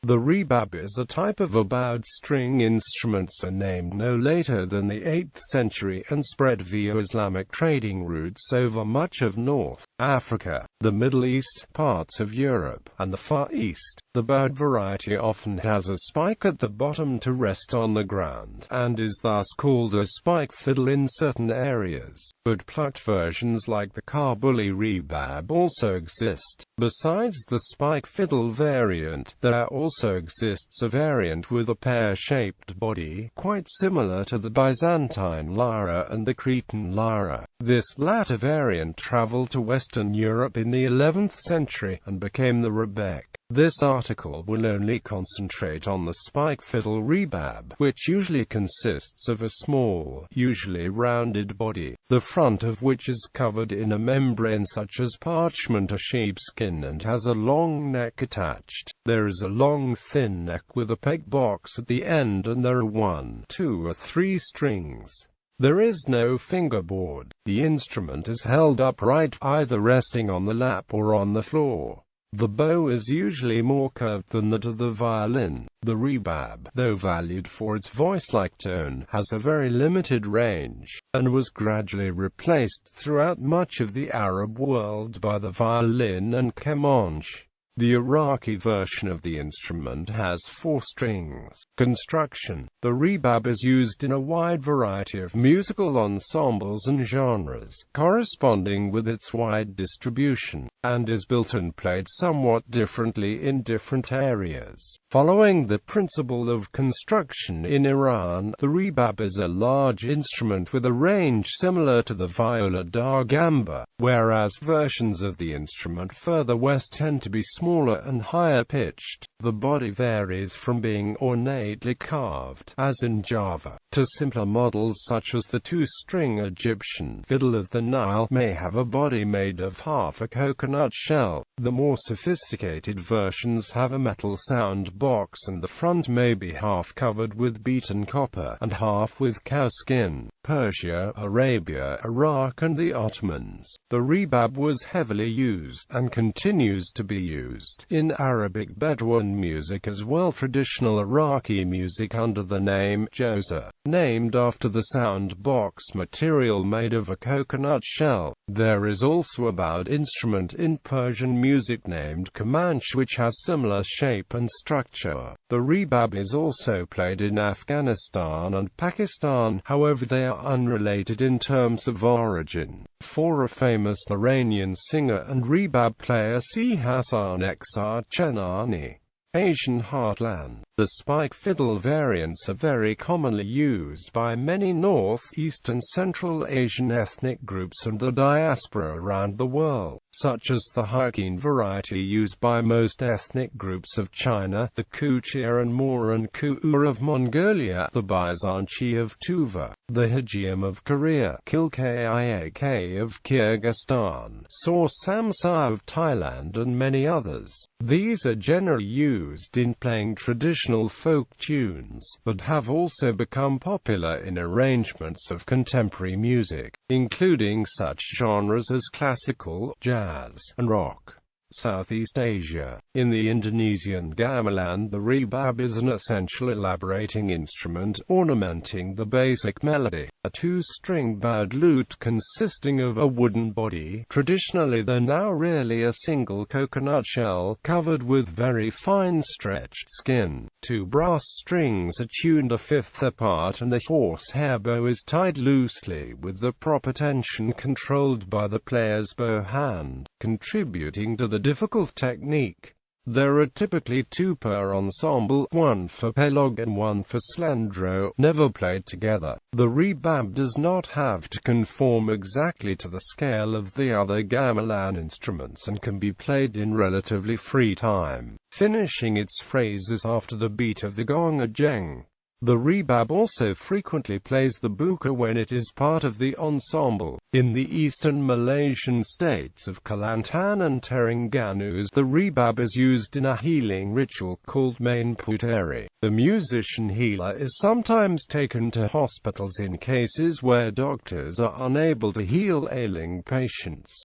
The rebab is a type of a bowed string instrument named no later than the 8th century and spread via Islamic trading routes over much of North Africa, the Middle East, parts of Europe, and the Far East. The bowed variety often has a spike at the bottom to rest on the ground, and is thus called a spike fiddle in certain areas. But plucked versions like the kabuli rebab also exist. Besides the spike fiddle variant, there also exists a variant with a pear-shaped body, quite similar to the Byzantine lyra and the Cretan lyra. This latter variant traveled to Western Europe in the 11th century, and became the rebec. This article will only concentrate on the spike fiddle rebab, which usually consists of a small, usually rounded body, the front of which is covered in a membrane such as parchment or sheepskin and has a long neck attached. There is a long thin neck with a peg box at the end, and there are 1, 2 or 3 strings. There is no fingerboard. The instrument is held upright, either resting on the lap or on the floor. The bow is usually more curved than that of the violin. The rebab, though valued for its voice-like tone, has a very limited range, and was gradually replaced throughout much of the Arab world by the violin and kemanche. The Iraqi version of the instrument has 4 strings. Construction. The rebab is used in a wide variety of musical ensembles and genres, corresponding with its wide distribution, and is built and played somewhat differently in different areas. Following the principle of construction in Iran, the rebab is a large instrument with a range similar to the viola da gamba, whereas versions of the instrument further west tend to be smaller and higher pitched. The body varies from being ornately carved, as in Java, to simpler models such as the 2-string Egyptian fiddle of the Nile may have a body made of half a coconut shell. The more sophisticated versions have a metal sound box, and the front may be half covered with beaten copper and half with cow skin. Persia, Arabia, Iraq and the Ottomans. The rebab was heavily used, and continues to be used, in Arabic Bedouin music as well. Traditional Iraqi music under the name Joza, named after the sound box material made of a coconut shell. There is also a bowed instrument in Persian music named kamanche, which has similar shape and structure. The rebab is also played in Afghanistan and Pakistan, however they are unrelated in terms of origin. For a famous Iranian singer and rebab player, see Hassan Xr Chenani. Asian heartland. The spike fiddle variants are very commonly used by many North, East and Central Asian ethnic groups and the diaspora around the world, such as the Hokkien variety used by most ethnic groups of China, the Kuchia and Moran Kuur of Mongolia, the Byzantine of Tuva, the Hajiam of Korea, Kilkayak of Kyrgyzstan, Saw Samsa of Thailand and many others. These are generally used in playing traditional folk tunes, but have also become popular in arrangements of contemporary music, including such genres as classical, jazz, and rock. Southeast Asia. In the Indonesian gamelan, the rebab is an essential elaborating instrument, ornamenting the basic melody. A 2-string bowed lute consisting of a wooden body, traditionally though now rarely a single coconut shell, covered with very fine stretched skin. 2 brass strings are tuned a fifth apart, and the horsehair bow is tied loosely with the proper tension controlled by the player's bow hand, contributing to the difficult technique. There are typically 2 per ensemble, 1 for pelog and 1 for slendro, never played together. The rebab does not have to conform exactly to the scale of the other gamelan instruments and can be played in relatively free time, finishing its phrases after the beat of the gong or jeng. The rebab also frequently plays the buka when it is part of the ensemble. In the eastern Malaysian states of Kelantan and Terengganu, the rebab is used in a healing ritual called main puteri. The musician healer is sometimes taken to hospitals in cases where doctors are unable to heal ailing patients.